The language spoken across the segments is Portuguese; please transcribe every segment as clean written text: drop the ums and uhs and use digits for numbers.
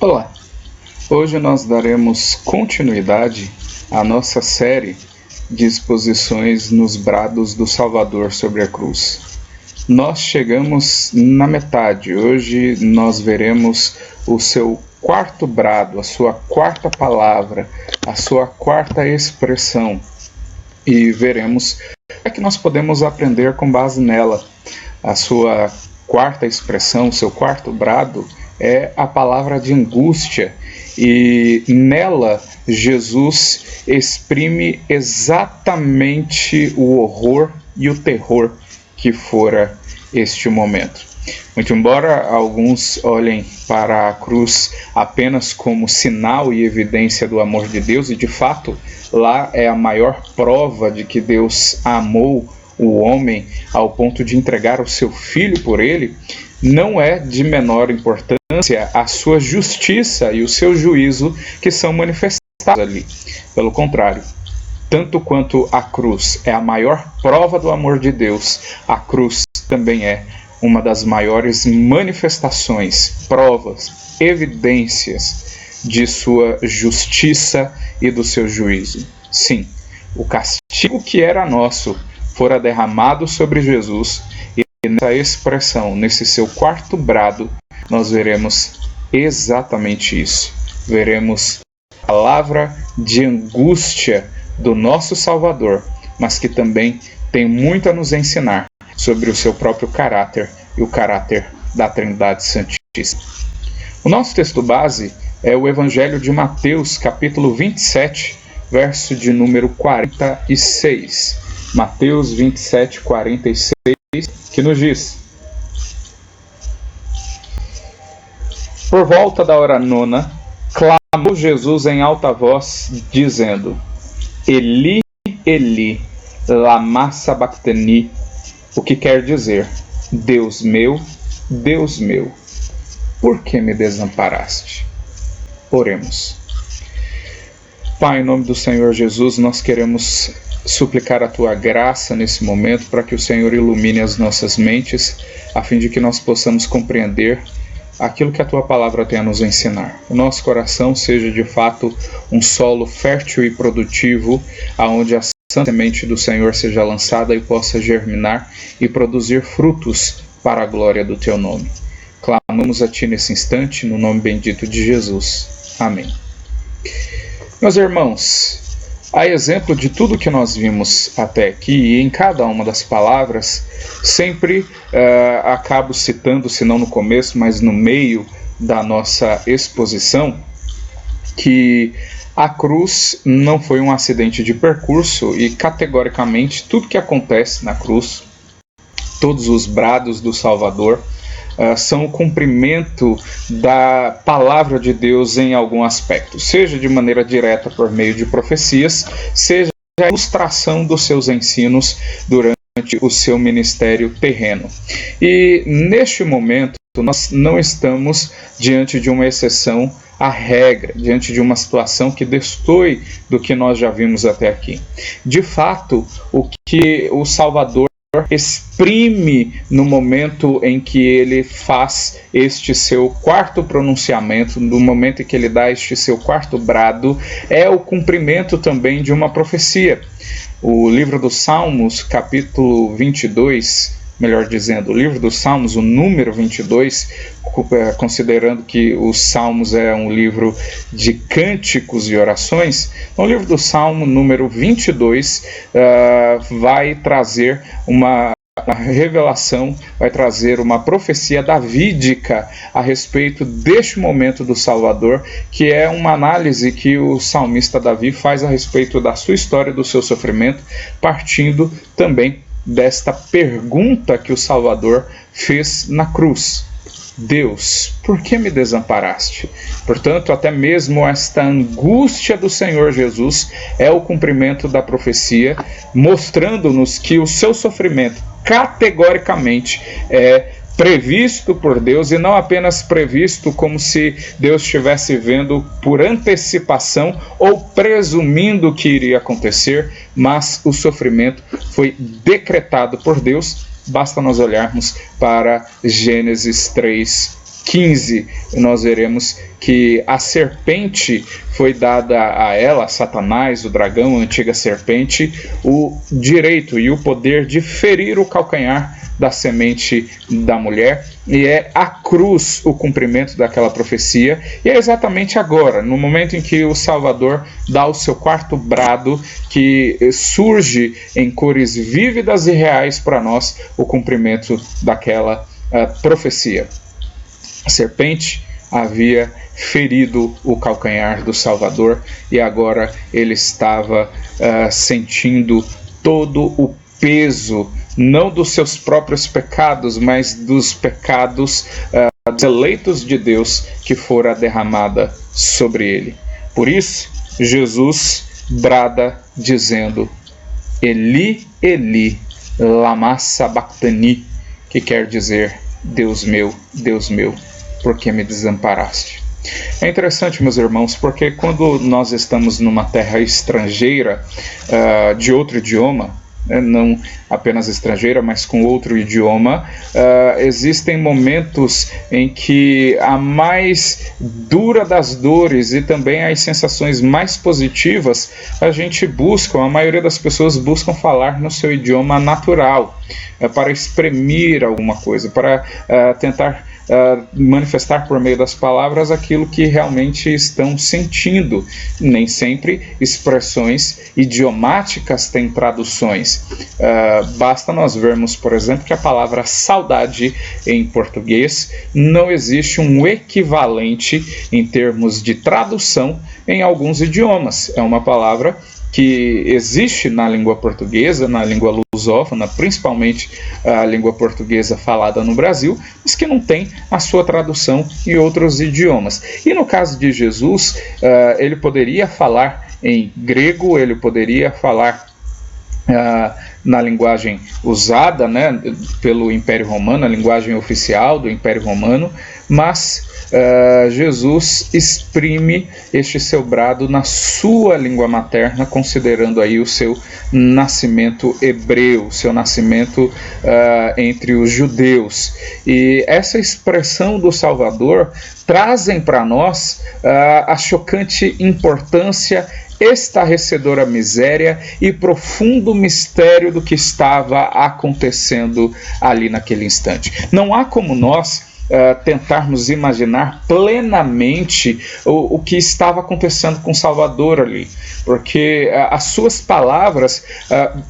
Olá! Hoje nós daremos continuidade à nossa série de exposições nos brados do Salvador sobre a cruz. Nós chegamos na metade. Hoje nós veremos o seu quarto brado, a sua quarta palavra, a sua quarta expressão. E veremos o que nós podemos aprender com base nela. A sua quarta expressão, o seu quarto brado, é a palavra de angústia, e nela Jesus exprime exatamente o horror e o terror que fora este momento. Muito embora alguns olhem para a cruz apenas como sinal e evidência do amor de Deus, e de fato lá é a maior prova de que Deus amou o homem ao ponto de entregar o seu filho por ele, não é de menor importância a sua justiça e o seu juízo que são manifestados ali. Pelo contrário, tanto quanto a cruz é a maior prova do amor de Deus, a cruz também é uma das maiores manifestações, provas, evidências de sua justiça e do seu juízo. Sim, o castigo que era nosso fora derramado sobre Jesus, e nessa expressão, nesse seu quarto brado, nós veremos exatamente isso. Veremos a palavra de angústia do nosso Salvador, mas que também tem muito a nos ensinar sobre o seu próprio caráter e o caráter da Trindade Santíssima. O nosso texto base é o Evangelho de Mateus, capítulo 27, verso de número 46. Mateus 27, 46, que nos diz: Por volta da hora nona, clamou Jesus em alta voz, dizendo: Eli, Eli, lama sabachthani, o que quer dizer: Deus meu, por que me desamparaste? Oremos. Pai, em nome do Senhor Jesus, nós queremos suplicar a Tua graça nesse momento para que o Senhor ilumine as nossas mentes, a fim de que nós possamos compreender aquilo que a Tua palavra tem a nos ensinar. O nosso coração seja de fato um solo fértil e produtivo, aonde a santa semente do Senhor seja lançada e possa germinar e produzir frutos para a glória do Teu nome. Clamamos a Ti nesse instante, no nome bendito de Jesus. Amém. Meus irmãos, a exemplo de tudo que nós vimos até aqui, e em cada uma das palavras, sempre acabo citando, se não no começo, mas no meio da nossa exposição, que a cruz não foi um acidente de percurso, e categoricamente tudo que acontece na cruz, todos os brados do Salvador, são o cumprimento da palavra de Deus em algum aspecto, seja de maneira direta por meio de profecias, seja a ilustração dos seus ensinos durante o seu ministério terreno. E neste momento nós não estamos diante de uma exceção à regra, diante de uma situação que destoe do que nós já vimos até aqui. De fato, o que o Salvador exprime no momento em que ele faz este seu quarto pronunciamento, no momento em que ele dá este seu quarto brado, é o cumprimento também de uma profecia. O livro dos Salmos, capítulo 22, melhor dizendo, o livro dos Salmos, o número 22, considerando que os Salmos é um livro de cânticos e orações, o livro do Salmo número 22 vai trazer uma revelação, vai trazer uma profecia davídica a respeito deste momento do Salvador, que é uma análise que o salmista Davi faz a respeito da sua história, do seu sofrimento, partindo também desta pergunta que o Salvador fez na cruz: Deus, por que me desamparaste? Portanto, até mesmo esta angústia do Senhor Jesus é o cumprimento da profecia, mostrando-nos que o seu sofrimento categoricamente é previsto por Deus, e não apenas previsto como se Deus estivesse vendo por antecipação ou presumindo que iria acontecer, mas o sofrimento foi decretado por Deus. Basta nós olharmos para Gênesis 3, 15, nós veremos que a serpente foi dada a ela, Satanás, o dragão, a antiga serpente, o direito e o poder de ferir o calcanhar da semente da mulher, e é a cruz o cumprimento daquela profecia. E é exatamente agora, no momento em que o Salvador dá o seu quarto brado, que surge em cores vívidas e reais para nós o cumprimento daquela profecia. A serpente havia ferido o calcanhar do Salvador e agora ele estava sentindo todo o peso, não dos seus próprios pecados, mas dos pecados dos eleitos de Deus que fora derramada sobre ele. Por isso, Jesus brada dizendo: Eli, Eli, lama sabachthani, que quer dizer: Deus meu, por que me desamparaste? É interessante, meus irmãos, porque quando nós estamos numa terra estrangeira, de outro idioma, não apenas estrangeira, mas com outro idioma, existem momentos em que a mais dura das dores e também as sensações mais positivas a maioria das pessoas buscam falar no seu idioma natural, para exprimir alguma coisa, para tentar manifestar por meio das palavras aquilo que realmente estão sentindo. Nem sempre expressões idiomáticas têm traduções. Basta nós vermos, por exemplo, que a palavra saudade em português não existe um equivalente em termos de tradução em alguns idiomas. É uma palavra que existe na língua portuguesa, na língua lusófona, principalmente a língua portuguesa falada no Brasil, mas que não tem a sua tradução em outros idiomas. E no caso de Jesus, ele poderia falar em grego, ele poderia falar na linguagem usada, né, pelo Império Romano, a linguagem oficial do Império Romano, mas Jesus exprime este seu brado na sua língua materna, considerando aí o seu nascimento hebreu, o seu nascimento entre os judeus. E essa expressão do Salvador trazem para nós a chocante importância, estarrecedora miséria e profundo mistério do que estava acontecendo ali naquele instante. Não há como nós tentarmos imaginar plenamente o que estava acontecendo com Salvador ali, porque as suas palavras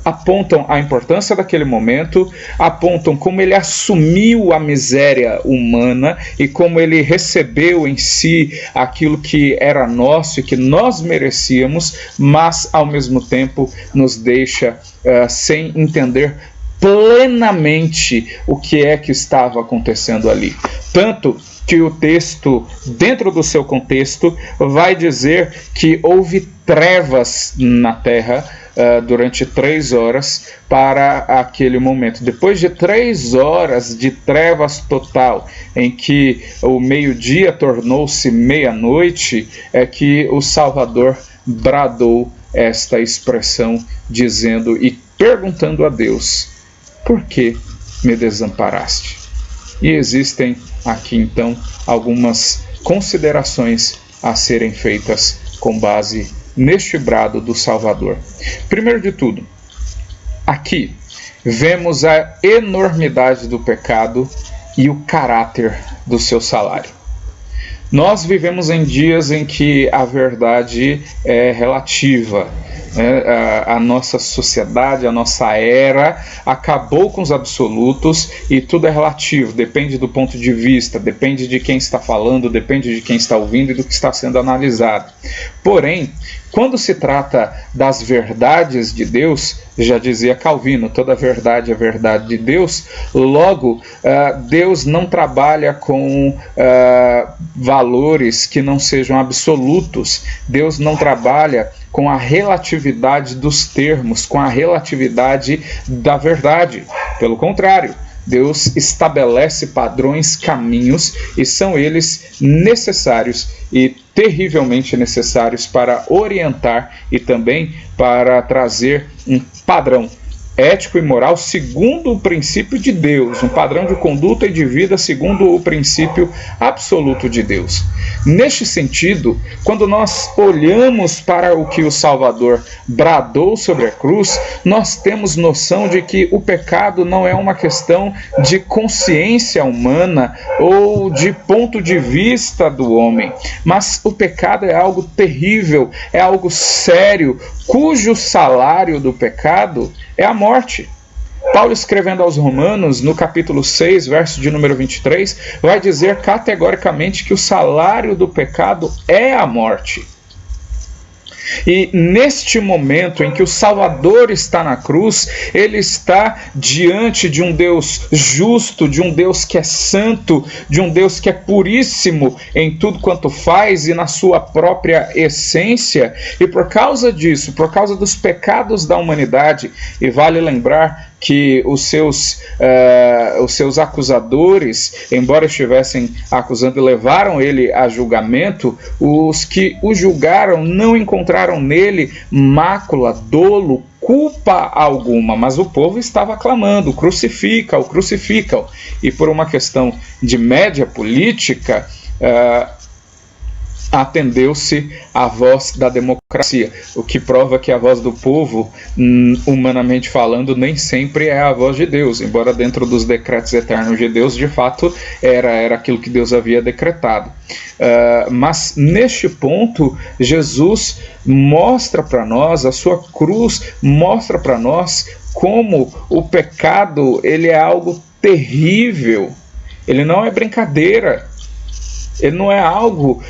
apontam a importância daquele momento, apontam como ele assumiu a miséria humana e como ele recebeu em si aquilo que era nosso e que nós merecíamos, mas ao mesmo tempo nos deixa sem entender plenamente o que é que estava acontecendo ali. Tanto que o texto, dentro do seu contexto, vai dizer que houve trevas na terra durante 3 horas para aquele momento. Depois de 3 horas de trevas total, em que o meio-dia tornou-se meia-noite, é que o Salvador bradou esta expressão, dizendo e perguntando a Deus: por que me desamparaste? E existem aqui então algumas considerações a serem feitas com base neste brado do Salvador. Primeiro de tudo, aqui vemos a enormidade do pecado e o caráter do seu salário. Nós vivemos em dias em que a verdade é relativa. A nossa sociedade, a nossa era acabou com os absolutos e tudo é relativo, depende do ponto de vista, depende de quem está falando, depende de quem está ouvindo e do que está sendo analisado. Porém, quando se trata das verdades de Deus, já dizia Calvino, toda verdade é verdade de Deus, logo, Deus não trabalha com valores que não sejam absolutos, Deus não trabalha com a relatividade dos termos, com a relatividade da verdade. Pelo contrário, Deus estabelece padrões, caminhos, e são eles necessários e terrivelmente necessários para orientar e também para trazer um padrão ético e moral segundo o princípio de Deus, um padrão de conduta e de vida segundo o princípio absoluto de Deus. Neste sentido, quando nós olhamos para o que o Salvador bradou sobre a cruz, nós temos noção de que o pecado não é uma questão de consciência humana ou de ponto de vista do homem, mas o pecado é algo terrível, é algo sério, cujo salário do pecado é a morte. Paulo, escrevendo aos Romanos, no capítulo 6, verso de número 23, vai dizer categoricamente que o salário do pecado é a morte. E neste momento em que o Salvador está na cruz, ele está diante de um Deus justo, de um Deus que é santo, de um Deus que é puríssimo em tudo quanto faz e na sua própria essência. E por causa disso, por causa dos pecados da humanidade, e vale lembrar que os seus acusadores, embora estivessem acusando e levaram ele a julgamento, os que o julgaram não encontraram nele mácula, dolo, culpa alguma, mas o povo estava clamando, crucifica-o, crucifica-o. E por uma questão de média política, atendeu-se à voz da democracia, o que prova que a voz do povo, humanamente falando, nem sempre é a voz de Deus, embora dentro dos decretos eternos de Deus, de fato, era aquilo que Deus havia decretado. Mas neste ponto, Jesus mostra para nós, a sua cruz mostra para nós como o pecado ele é algo terrível, ele não é brincadeira. Ele não é algo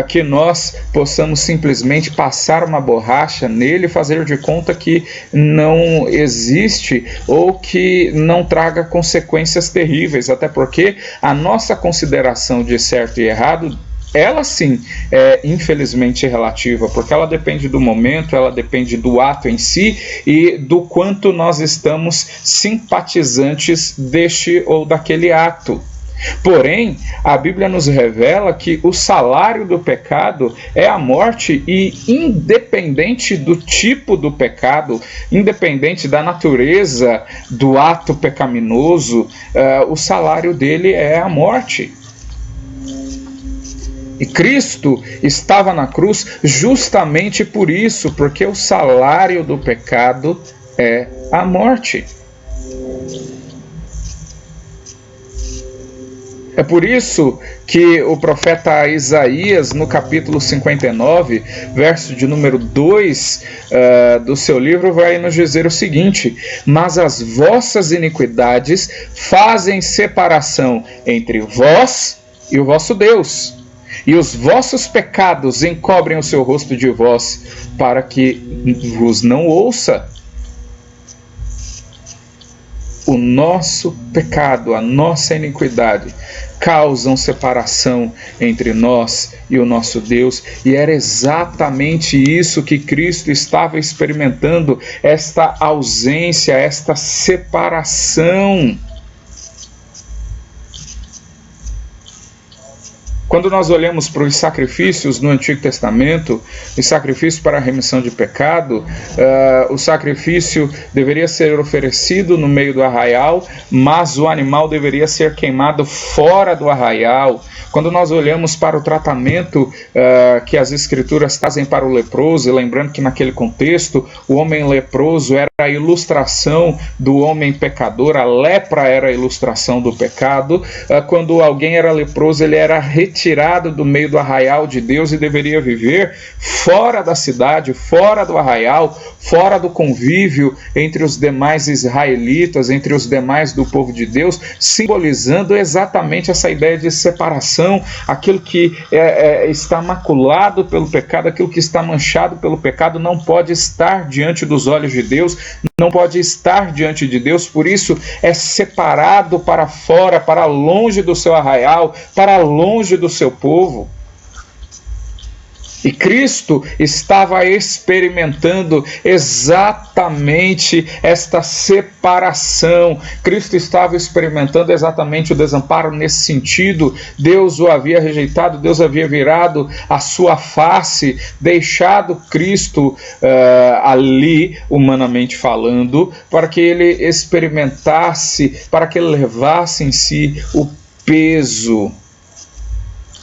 que nós possamos simplesmente passar uma borracha nele e fazer de conta que não existe ou que não traga consequências terríveis, até porque a nossa consideração de certo e errado, ela sim é infelizmente relativa, porque ela depende do momento, ela depende do ato em si e do quanto nós estamos simpatizantes deste ou daquele ato. Porém, a Bíblia nos revela que o salário do pecado é a morte e independente do tipo do pecado, independente da natureza do ato pecaminoso, o salário dele é a morte. E Cristo estava na cruz justamente por isso, porque o salário do pecado é a morte. É por isso que o profeta Isaías, no capítulo 59, verso de número 2 do seu livro, vai nos dizer o seguinte: mas as vossas iniquidades fazem separação entre vós e o vosso Deus, e os vossos pecados encobrem o seu rosto de vós, para que vos não ouça. O nosso pecado, a nossa iniquidade, causam separação entre nós e o nosso Deus, e era exatamente isso que Cristo estava experimentando, esta ausência, esta separação. Quando nós olhamos para os sacrifícios no Antigo Testamento, os sacrifícios para a remissão de pecado, o sacrifício deveria ser oferecido no meio do arraial, mas o animal deveria ser queimado fora do arraial. Quando nós olhamos para o tratamento que as Escrituras trazem para o leproso, e lembrando que naquele contexto o homem leproso era a ilustração do homem pecador, a lepra era a ilustração do pecado. Quando alguém era leproso, ele era retirado do meio do arraial de Deus e deveria viver fora da cidade, fora do arraial, fora do convívio entre os demais israelitas, entre os demais do povo de Deus, simbolizando exatamente essa ideia de separação, aquilo que está maculado pelo pecado, aquilo que está manchado pelo pecado não pode estar diante dos olhos de Deus, não pode estar diante de Deus, por isso é separado para fora, para longe do seu arraial, para longe do seu povo. E Cristo estava experimentando exatamente esta separação. Cristo estava experimentando exatamente o desamparo nesse sentido. Deus o havia rejeitado, Deus havia virado a sua face, deixado Cristo ali, humanamente falando, para que ele experimentasse, para que ele levasse em si o peso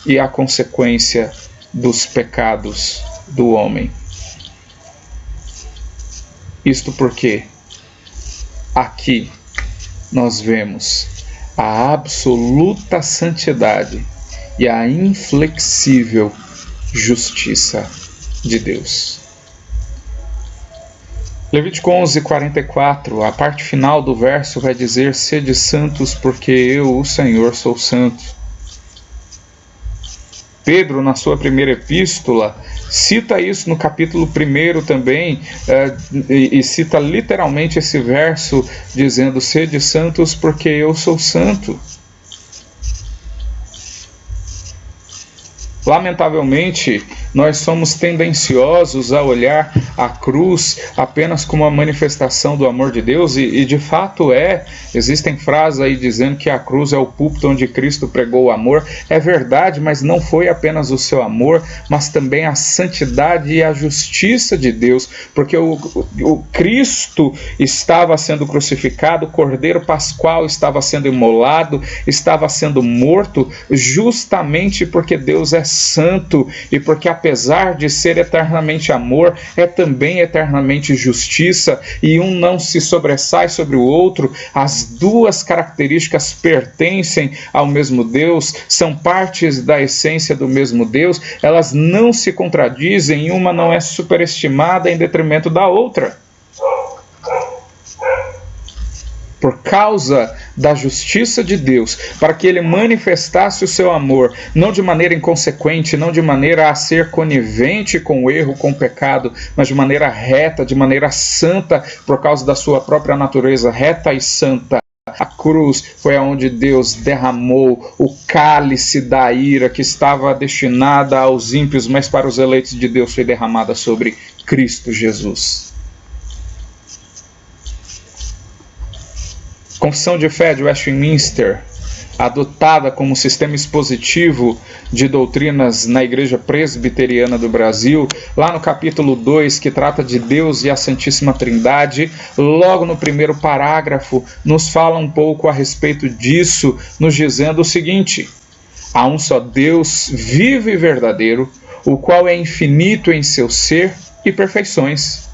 e a consequência dos pecados do homem. Isto porque aqui nós vemos a absoluta santidade e a inflexível justiça de Deus. Levítico 11:44, a parte final do verso vai dizer: sede santos, porque eu, o Senhor, sou santo. Pedro, na sua primeira epístola, cita isso no capítulo 1 também, e cita literalmente esse verso, dizendo: sede santos, porque eu sou santo. Lamentavelmente, nós somos tendenciosos a olhar a cruz apenas como uma manifestação do amor de Deus, e de fato existem frases aí dizendo que a cruz é o púlpito onde Cristo pregou o amor. É verdade, mas não foi apenas o seu amor, mas também a santidade e a justiça de Deus, porque o Cristo estava sendo crucificado, o Cordeiro Pascual estava sendo imolado, estava sendo morto, justamente porque Deus é santo e porque, apesar de ser eternamente amor, é também eternamente justiça, e um não se sobressai sobre o outro. As duas características pertencem ao mesmo Deus, são partes da essência do mesmo Deus, elas não se contradizem e uma não é superestimada em detrimento da outra. Por causa da justiça de Deus, para que ele manifestasse o seu amor, não de maneira inconsequente, não de maneira a ser conivente com o erro, com o pecado, mas de maneira reta, de maneira santa, por causa da sua própria natureza reta e santa. A cruz foi onde Deus derramou o cálice da ira que estava destinada aos ímpios, mas para os eleitos de Deus foi derramada sobre Cristo Jesus. Confissão de Fé de Westminster, adotada como sistema expositivo de doutrinas na Igreja Presbiteriana do Brasil, lá no capítulo 2, que trata de Deus e a Santíssima Trindade, logo no primeiro parágrafo, nos fala um pouco a respeito disso, nos dizendo o seguinte: há um só Deus vivo e verdadeiro, o qual é infinito em seu ser e perfeições.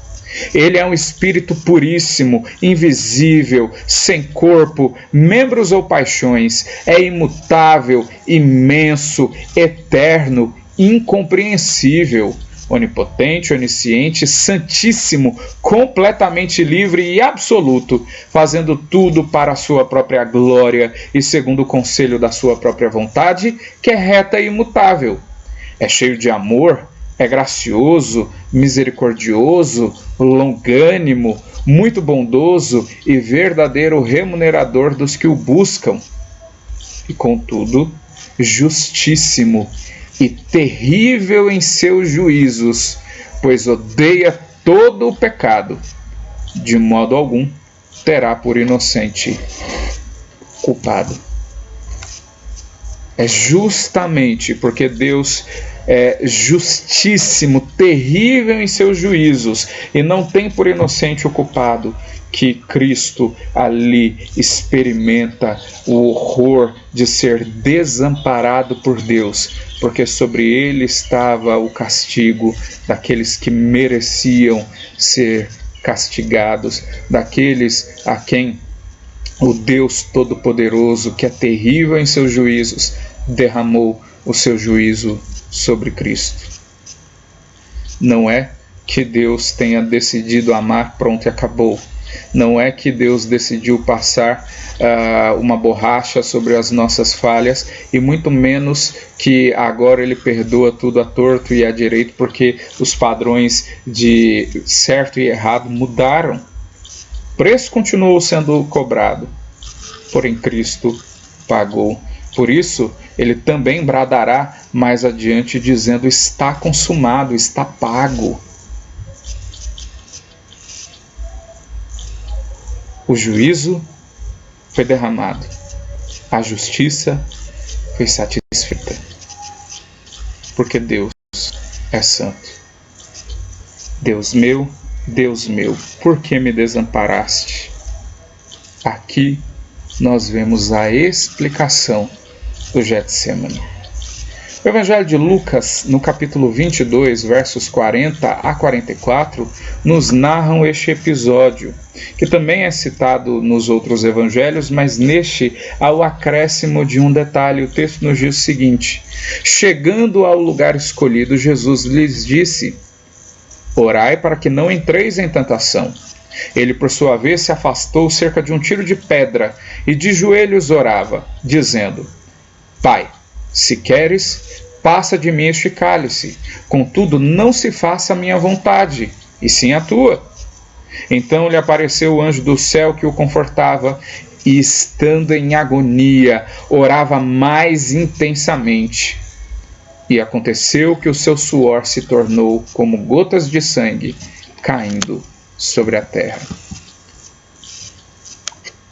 Ele é um espírito puríssimo, invisível, sem corpo, membros ou paixões, é imutável, imenso, eterno, incompreensível, onipotente, onisciente, santíssimo, completamente livre e absoluto, fazendo tudo para a sua própria glória e segundo o conselho da sua própria vontade, que é reta e imutável. É cheio de amor, é gracioso, misericordioso, longânimo, muito bondoso e verdadeiro remunerador dos que o buscam. E, contudo, justíssimo e terrível em seus juízos, pois odeia todo o pecado. De modo algum terá por inocente culpado. É justamente porque Deus é justíssimo, terrível em seus juízos, e não tem por inocente o culpado, que Cristo ali experimenta o horror de ser desamparado por Deus, porque sobre ele estava o castigo daqueles que mereciam ser castigados, daqueles a quem o Deus Todo-Poderoso, que é terrível em seus juízos, derramou o seu juízo sobre Cristo. Não é que Deus tenha decidido amar, pronto e acabou. Não é que Deus decidiu passar uma borracha sobre as nossas falhas, e muito menos que agora ele perdoa tudo à torto e à direito, porque os padrões de certo e errado mudaram. O preço continuou sendo cobrado, porém Cristo pagou. Por isso ele também bradará mais adiante, dizendo: está consumado, está pago. O juízo foi derramado, a justiça foi satisfeita, porque Deus é santo. Deus meu, por que me desamparaste? Aqui nós vemos a explicação do Getsemane. O Evangelho de Lucas, no capítulo 22, versos 40 a 44, nos narram este episódio, que também é citado nos outros evangelhos, mas neste há o acréscimo de um detalhe. O texto nos diz o seguinte: chegando ao lugar escolhido, Jesus lhes disse: orai para que não entreis em tentação. Ele, por sua vez, se afastou cerca de um tiro de pedra e de joelhos orava, dizendo: Pai, se queres, passa de mim este cálice. Contudo, não se faça a minha vontade, e sim a tua. Então lhe apareceu o anjo do céu que o confortava, e estando em agonia, orava mais intensamente. E aconteceu que o seu suor se tornou como gotas de sangue caindo sobre a terra.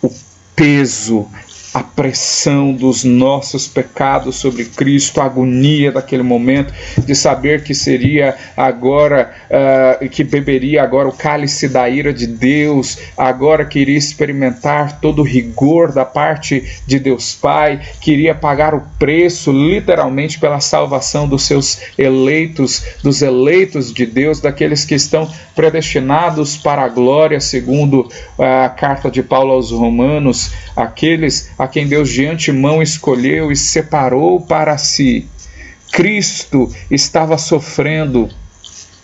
O peso, a pressão dos nossos pecados sobre Cristo, a agonia daquele momento de saber que seria agora, que beberia agora o cálice da ira de Deus, agora que iria experimentar todo o rigor da parte de Deus Pai, que iria pagar o preço literalmente pela salvação dos seus eleitos, dos eleitos de Deus, daqueles que estão predestinados para a glória, segundo a carta de Paulo aos Romanos, aqueles a quem Deus de antemão escolheu e separou para si. Cristo estava sofrendo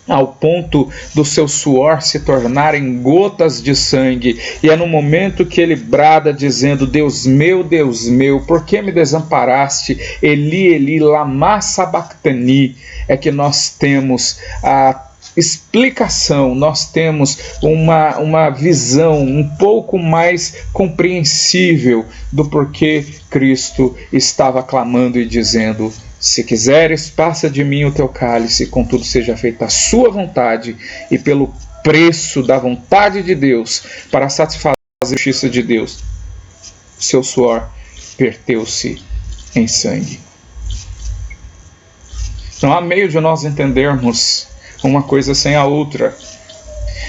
ao ponto do seu suor se tornar em gotas de sangue, e é no momento que ele brada dizendo: Deus meu, por que me desamparaste? Eli, Eli, lama sabachthani, é que nós temos a explicação, nós temos uma visão um pouco mais compreensível do porquê Cristo estava clamando e dizendo: se quiseres, passa de mim o teu cálice, contudo seja feita a sua vontade. E pelo preço da vontade de Deus, para satisfazer a justiça de Deus, seu suor verteu-se em sangue. Não há meio de nós entendermos uma coisa sem a outra.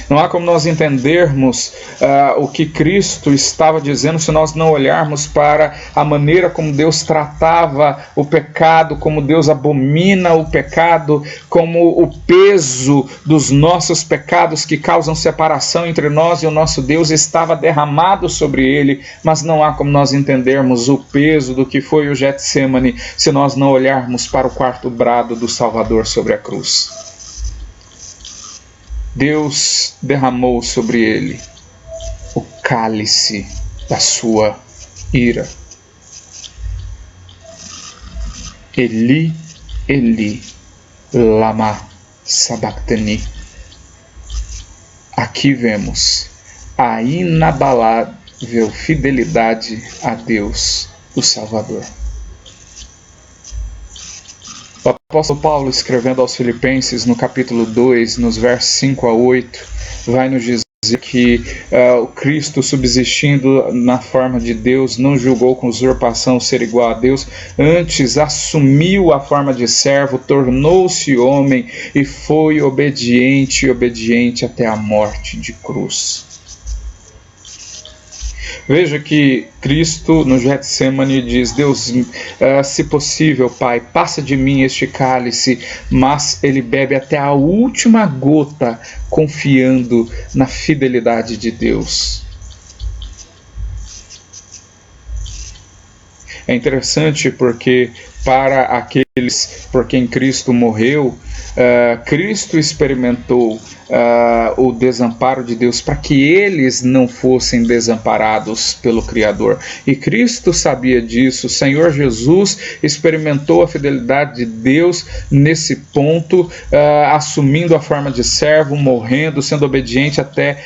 Não há como nós entendermos o que Cristo estava dizendo se nós não olharmos para a maneira como Deus tratava o pecado, como Deus abomina o pecado, como o peso dos nossos pecados que causam separação entre nós e o nosso Deus estava derramado sobre ele. Mas não há como nós entendermos o peso do que foi o Getsemane se nós não olharmos para o quarto brado do Salvador sobre a cruz. Deus derramou sobre ele o cálice da sua ira. Eli, Eli, lama sabachthani. Aqui vemos a inabalável fidelidade a Deus, o Salvador. O apóstolo Paulo, escrevendo aos Filipenses, no capítulo 2, nos versos 5 a 8, vai nos dizer que o Cristo, subsistindo na forma de Deus, não julgou com usurpação ser igual a Deus, antes assumiu a forma de servo, tornou-se homem e foi obediente até a morte de cruz. Veja que Cristo no Getsemane diz: Deus, se possível, Pai, passa de mim este cálice, mas ele bebe até a última gota, confiando na fidelidade de Deus. É interessante porque para aqueles por quem Cristo morreu, Cristo experimentou o desamparo de Deus, para que eles não fossem desamparados pelo Criador. E Cristo sabia disso. O Senhor Jesus experimentou a fidelidade de Deus nesse ponto, assumindo a forma de servo, morrendo, sendo obediente até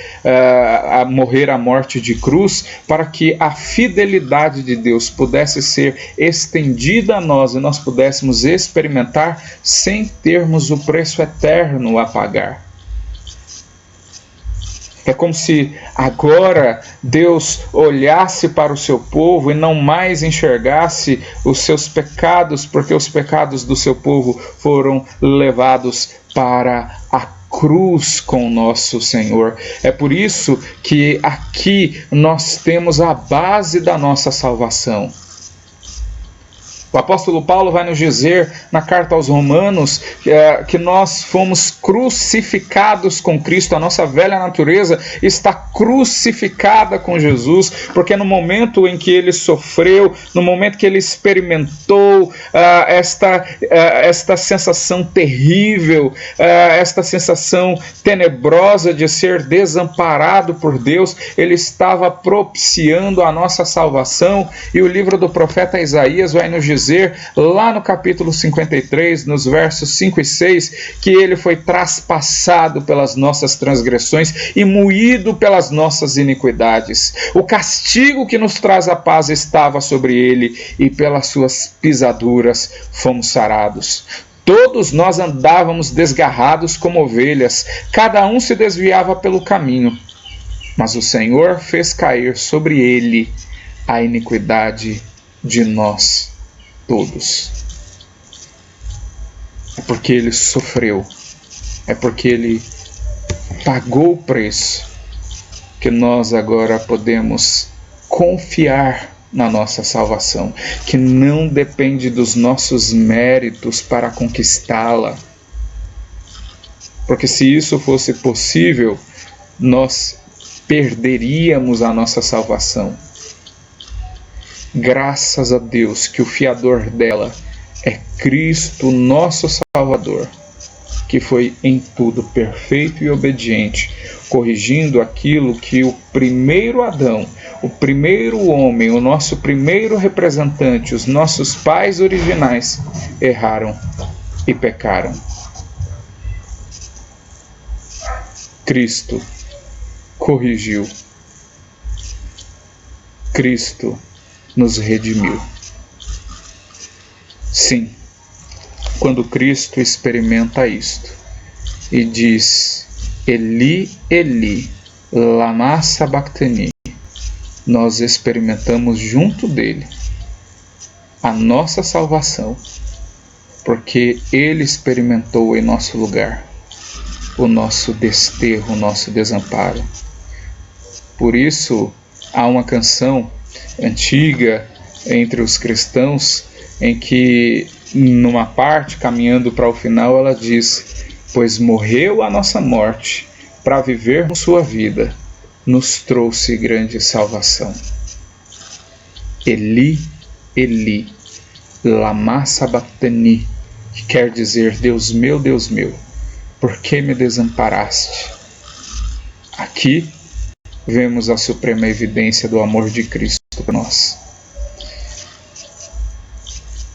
a morrer a morte de cruz, para que a fidelidade de Deus pudesse ser estendida a nós e nós pudéssemos experimentar sem termos o preço eterno a pagar. É como se agora Deus olhasse para o seu povo e não mais enxergasse os seus pecados, porque os pecados do seu povo foram levados para a cruz com o nosso Senhor. É por isso que aqui nós temos a base da nossa salvação. O apóstolo Paulo vai nos dizer na carta aos Romanos que nós fomos crucificados com Cristo, a nossa velha natureza está crucificada com Jesus, porque no momento em que ele sofreu, no momento que ele experimentou esta sensação terrível, esta sensação tenebrosa de ser desamparado por Deus, ele estava propiciando a nossa salvação, e o livro do profeta Isaías vai nos dizer lá no capítulo 53, nos versos 5 e 6, que ele foi traspassado pelas nossas transgressões e moído pelas nossas iniquidades. O castigo que nos traz a paz estava sobre ele, e pelas suas pisaduras fomos sarados. Todos nós andávamos desgarrados como ovelhas, cada um se desviava pelo caminho, mas o Senhor fez cair sobre ele a iniquidade de nós todos. É porque ele sofreu, é porque ele pagou o preço, que nós agora podemos confiar na nossa salvação, que não depende dos nossos méritos para conquistá-la. Porque se isso fosse possível, nós perderíamos a nossa salvação. Graças a Deus que o fiador dela é Cristo, nosso Salvador, que foi em tudo perfeito e obediente, corrigindo aquilo que o primeiro Adão, o primeiro homem, o nosso primeiro representante, os nossos pais originais erraram e pecaram. Cristo corrigiu. Cristo nos redimiu. Sim, quando Cristo experimenta isto e diz: Eli, Eli, lama sabachthani, nós experimentamos junto dele a nossa salvação, porque ele experimentou em nosso lugar o nosso desterro, o nosso desamparo. Por isso, há uma canção antiga entre os cristãos em que, numa parte, caminhando para o final, ela diz: pois morreu a nossa morte para vivermos sua vida, nos trouxe grande salvação. Eli, Eli, lama sabachthani, que quer dizer: Deus meu, por que me desamparaste? Aqui vemos a suprema evidência do amor de Cristo por nós.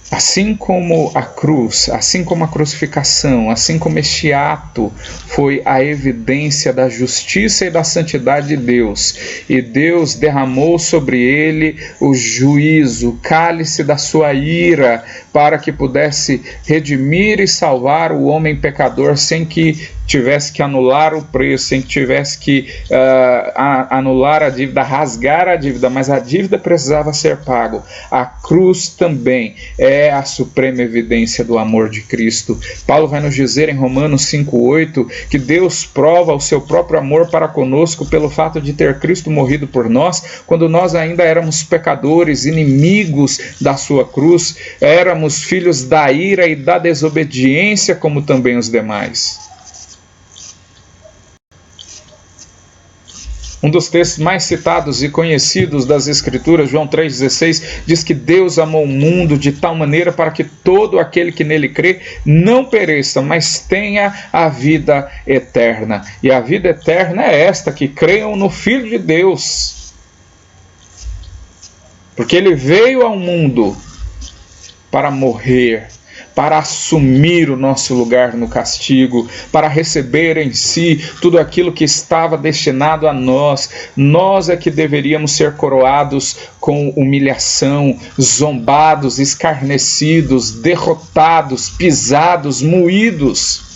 Assim como a cruz, assim como a crucificação, assim como este ato foi a evidência da justiça e da santidade de Deus, e Deus derramou sobre ele o juízo, o cálice da sua ira, para que pudesse redimir e salvar o homem pecador sem que tivesse que anular o preço, sem que tivesse que anular a dívida, rasgar a dívida, mas a dívida precisava ser paga. A cruz também é a suprema evidência do amor de Cristo. Paulo vai nos dizer em Romanos 5,8 que Deus prova o seu próprio amor para conosco pelo fato de ter Cristo morrido por nós, quando nós ainda éramos pecadores, inimigos da sua cruz, éramos filhos da ira e da desobediência, como também os demais. Um dos textos mais citados e conhecidos das Escrituras, João 3,16, diz que Deus amou o mundo de tal maneira para que todo aquele que nele crê não pereça, mas tenha a vida eterna. E a vida eterna é esta, que creiam no Filho de Deus. Porque ele veio ao mundo para morrer, para assumir o nosso lugar no castigo, para receber em si tudo aquilo que estava destinado a nós. Nós é que deveríamos ser coroados com humilhação, zombados, escarnecidos, derrotados, pisados, moídos.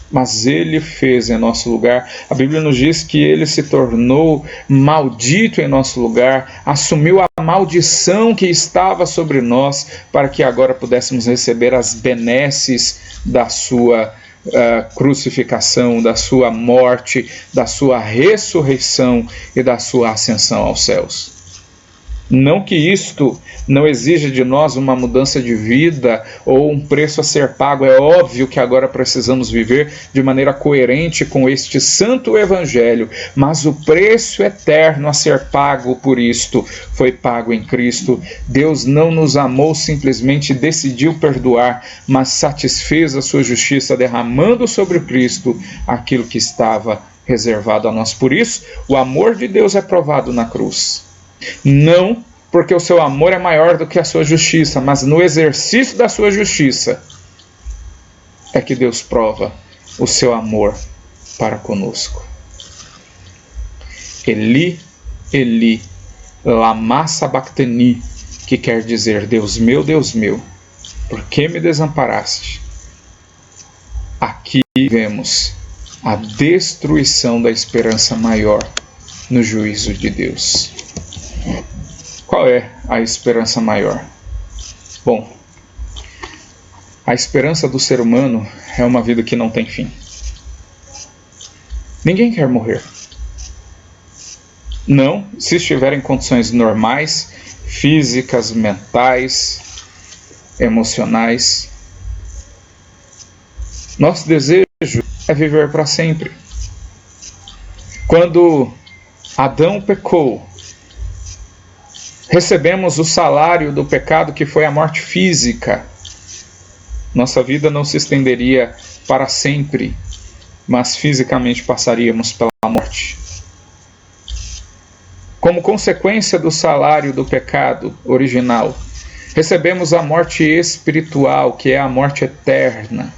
Mas ele fez em nosso lugar. A Bíblia nos diz que ele se tornou maldito em nosso lugar, assumiu a maldição que estava sobre nós, para que agora pudéssemos receber as benesses da sua crucificação, da sua morte, da sua ressurreição e da sua ascensão aos céus. Não que isto não exija de nós uma mudança de vida ou um preço a ser pago. É óbvio que agora precisamos viver de maneira coerente com este santo evangelho, mas o preço eterno a ser pago por isto foi pago em Cristo. Deus não nos amou simplesmente e decidiu perdoar, mas satisfez a sua justiça derramando sobre Cristo aquilo que estava reservado a nós. Por isso, o amor de Deus é provado na cruz. Não porque o seu amor é maior do que a sua justiça, mas no exercício da sua justiça é que Deus prova o seu amor para conosco. Eli, Eli, lama sabachthani, que quer dizer: Deus meu, por que me desamparaste? Aqui vemos a destruição da esperança maior no juízo de Deus. Qual é a esperança maior? Bom, a esperança do ser humano é uma vida que não tem fim. Ninguém quer morrer. Não, se estiver em condições normais, físicas, mentais, emocionais. Nosso desejo é viver para sempre. Quando Adão pecou, recebemos o salário do pecado, que foi a morte física. Nossa vida não se estenderia para sempre, mas fisicamente passaríamos pela morte. Como consequência do salário do pecado original, recebemos a morte espiritual, que é a morte eterna.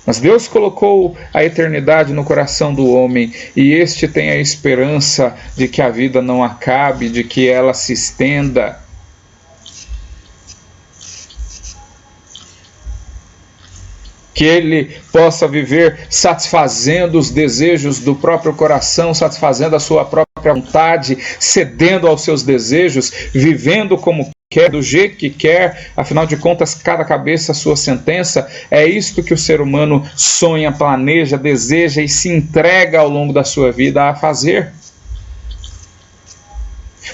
Mas Deus colocou a eternidade no coração do homem, e este tem a esperança de que a vida não acabe, de que ela se estenda. Que ele possa viver satisfazendo os desejos do próprio coração, satisfazendo a sua própria vontade, cedendo aos seus desejos, vivendo como quer, do jeito que quer. Afinal de contas, cada cabeça a sua sentença. É isto que o ser humano sonha, planeja, deseja e se entrega ao longo da sua vida a fazer.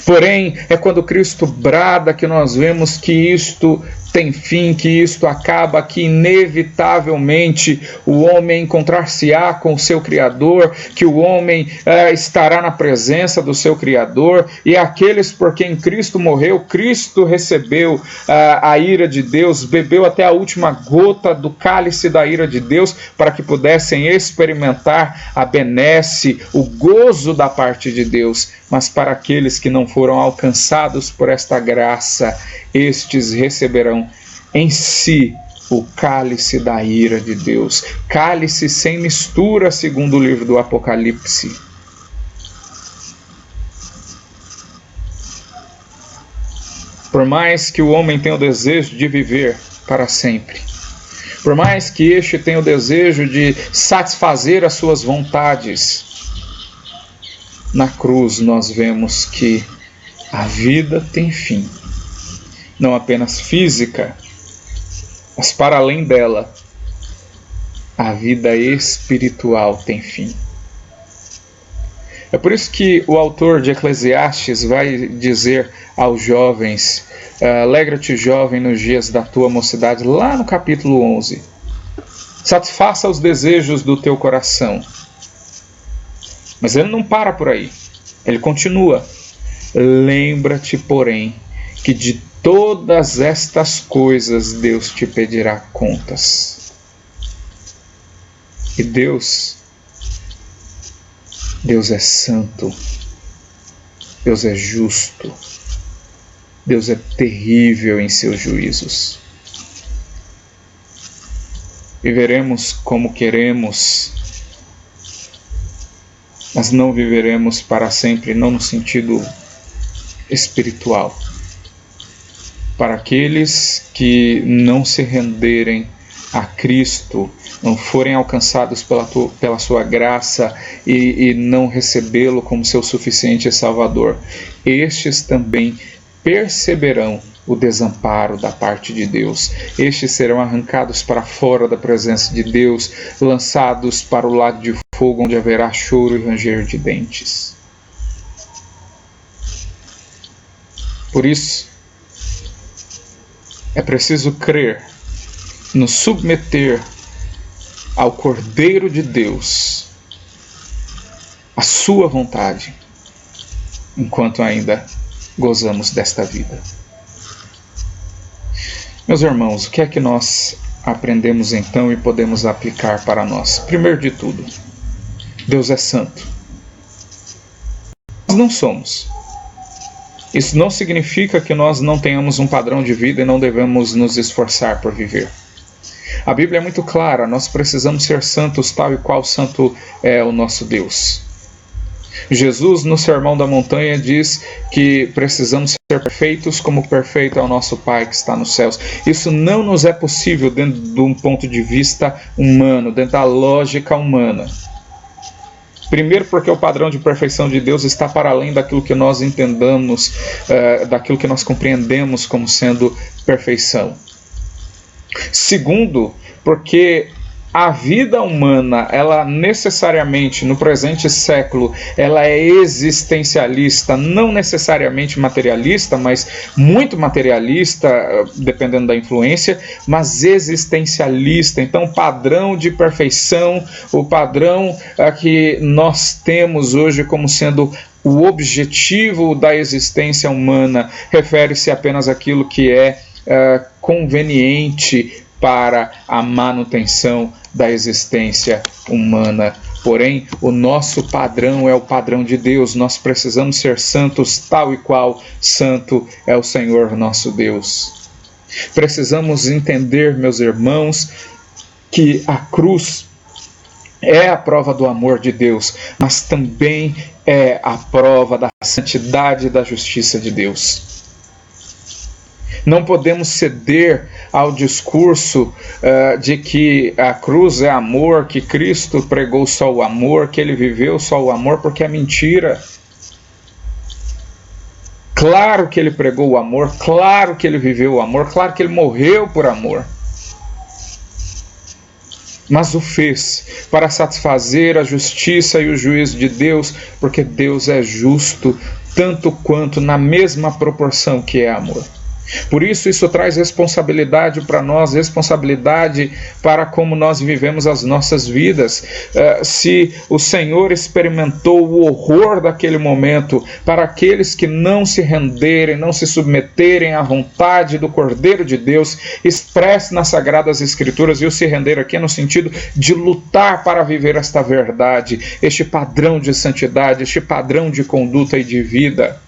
Porém, é quando Cristo brada que nós vemos que isto tem fim, que isto acaba, que inevitavelmente o homem encontrar-se-á com o seu Criador, que o homem estará na presença do seu Criador, e aqueles por quem Cristo morreu, Cristo recebeu a ira de Deus, bebeu até a última gota do cálice da ira de Deus, para que pudessem experimentar a benesse, o gozo da parte de Deus. Mas para aqueles que não foram alcançados por esta graça, estes receberão em si o cálice da ira de Deus, cálice sem mistura, segundo o livro do Apocalipse. Por mais que o homem tenha o desejo de viver para sempre, por mais que este tenha o desejo de satisfazer as suas vontades, na cruz nós vemos que a vida tem fim, não apenas física, mas para além dela, a vida espiritual tem fim. É por isso que o autor de Eclesiastes vai dizer aos jovens: alegra-te, jovem, nos dias da tua mocidade, lá no capítulo 11. Satisfaça os desejos do teu coração. Mas ele não para por aí. Ele continua. Lembra-te, porém, que de todas estas coisas Deus te pedirá contas. E Deus é santo. Deus é justo. Deus é terrível em seus juízos. Viveremos como queremos, mas não viveremos para sempre, não no sentido espiritual. Para aqueles que não se renderem a Cristo, não forem alcançados pela sua graça e não recebê-lo como seu suficiente Salvador, estes também perceberão o desamparo da parte de Deus. Estes serão arrancados para fora da presença de Deus, lançados para o lago de fogo, onde haverá choro e ranger de dentes. Por isso, é preciso crer, nos submeter ao Cordeiro de Deus, a sua vontade, enquanto ainda gozamos desta vida. Meus irmãos, o que é que nós aprendemos então e podemos aplicar para nós? Primeiro de tudo, Deus é santo. Nós não somos. Isso não significa que nós não tenhamos um padrão de vida e não devemos nos esforçar por viver. A Bíblia é muito clara, nós precisamos ser santos tal e qual santo é o nosso Deus. Jesus, no Sermão da Montanha, diz que precisamos ser perfeitos como perfeito é o nosso Pai que está nos céus. Isso não nos é possível dentro de um ponto de vista humano, dentro da lógica humana. Primeiro porque o padrão de perfeição de Deus está para além daquilo que nós entendamos, daquilo que nós compreendemos como sendo perfeição. Segundo, porque a vida humana, ela necessariamente, no presente século, ela é existencialista, não necessariamente materialista, mas muito materialista, dependendo da influência, mas existencialista. Então, o padrão de perfeição, o padrão que nós temos hoje como sendo o objetivo da existência humana, refere-se apenas àquilo que é conveniente para a manutenção da existência humana. Porém, o nosso padrão é o padrão de Deus. Nós precisamos ser santos tal e qual santo é o Senhor nosso Deus. Precisamos entender, meus irmãos, que a cruz é a prova do amor de Deus, mas também é a prova da santidade e da justiça de Deus. Não podemos ceder ao discurso de que a cruz é amor, que Cristo pregou só o amor, que ele viveu só o amor, porque é mentira. Claro que ele pregou o amor, claro que ele viveu o amor, claro que ele morreu por amor. Mas o fez para satisfazer a justiça e o juízo de Deus, porque Deus é justo, tanto quanto na mesma proporção que é amor. Por isso traz responsabilidade para nós, responsabilidade para como nós vivemos as nossas vidas. Se o Senhor experimentou o horror daquele momento, para aqueles que não se renderem, não se submeterem à vontade do Cordeiro de Deus, expresse nas Sagradas Escrituras, e o se render aqui é no sentido de lutar para viver esta verdade, este padrão de santidade, este padrão de conduta e de vida.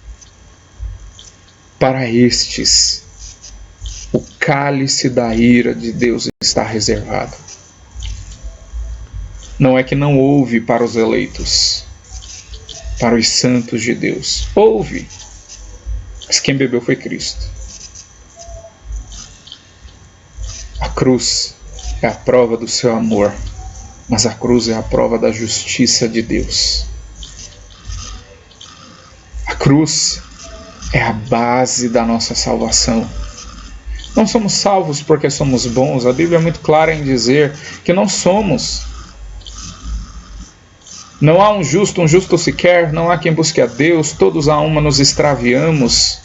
Para estes, o cálice da ira de Deus está reservado. Não é que não houve para os eleitos, para os santos de Deus. Houve, mas quem bebeu foi Cristo. A cruz é a prova do seu amor, mas a cruz é a prova da justiça de Deus. A cruz é a base da nossa salvação. Não somos salvos porque somos bons. A Bíblia é muito clara em dizer que não somos. Não há um justo sequer, não há quem busque a Deus, todos a uma nos extraviamos.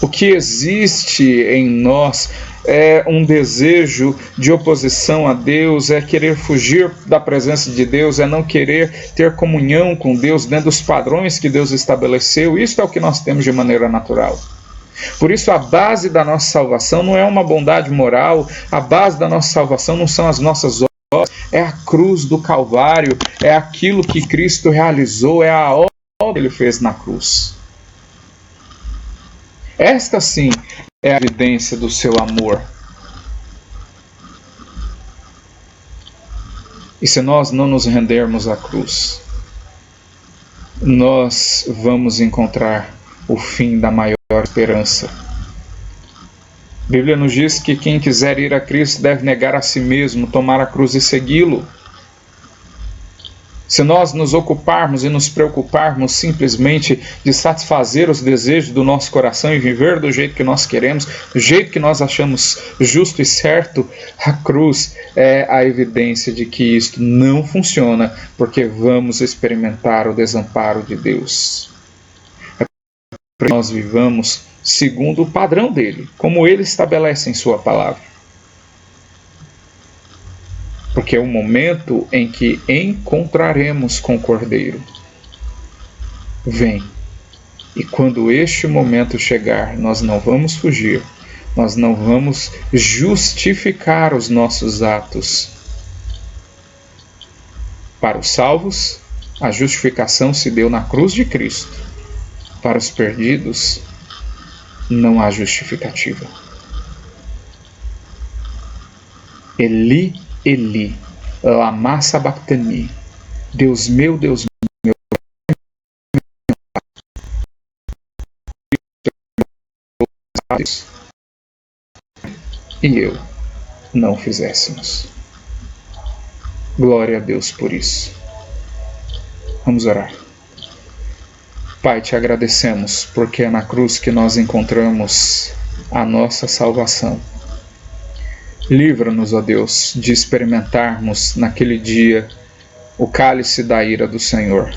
O que existe em nós é um desejo de oposição a Deus, é querer fugir da presença de Deus, é não querer ter comunhão com Deus dentro dos padrões que Deus estabeleceu. Isso é o que nós temos de maneira natural. Por isso, a base da nossa salvação não é uma bondade moral, a base da nossa salvação não são as nossas obras, é a cruz do Calvário, é aquilo que Cristo realizou, é a obra que Ele fez na cruz. Esta sim é a evidência do seu amor. E se nós não nos rendermos à cruz, nós vamos encontrar o fim da maior esperança. A Bíblia nos diz que quem quiser ir a Cristo deve negar a si mesmo, tomar a cruz e segui-lo. Se nós nos ocuparmos e nos preocuparmos simplesmente de satisfazer os desejos do nosso coração e viver do jeito que nós queremos, do jeito que nós achamos justo e certo, a cruz é a evidência de que isto não funciona, porque vamos experimentar o desamparo de Deus. É para que nós vivamos segundo o padrão dele, como ele estabelece em sua palavra. Porque é o momento em que encontraremos com o Cordeiro. Vem. E quando este momento chegar, nós não vamos fugir, nós não vamos justificar os nossos atos. Para os salvos, a justificação se deu na cruz de Cristo. Para os perdidos, não há justificativa. Eli, Eli, lama sabachthani. Deus meu, e eu não fizéssemos. Glória a Deus por isso. Vamos orar. Pai, te agradecemos porque é na cruz que nós encontramos a nossa salvação. Livra-nos, ó Deus, de experimentarmos naquele dia o cálice da ira do Senhor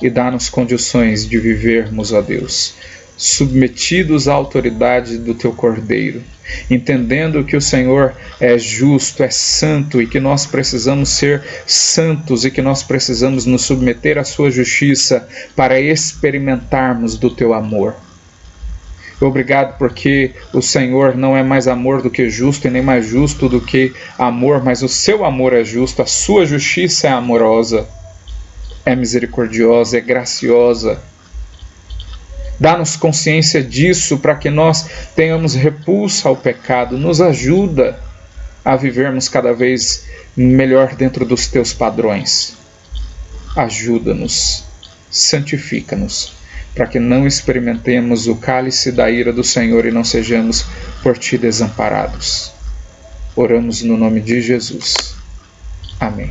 e dá-nos condições de vivermos, ó Deus, submetidos à autoridade do Teu Cordeiro, entendendo que o Senhor é justo, é santo e que nós precisamos ser santos e que nós precisamos nos submeter à Sua justiça para experimentarmos do Teu amor. Obrigado porque o Senhor não é mais amor do que justo e nem mais justo do que amor, mas o seu amor é justo, a sua justiça é amorosa, é misericordiosa, é graciosa. Dá-nos consciência disso para que nós tenhamos repulsa ao pecado, nos ajuda a vivermos cada vez melhor dentro dos teus padrões. Ajuda-nos, santifica-nos, para que não experimentemos o cálice da ira do Senhor e não sejamos por ti desamparados. Oramos no nome de Jesus. Amém.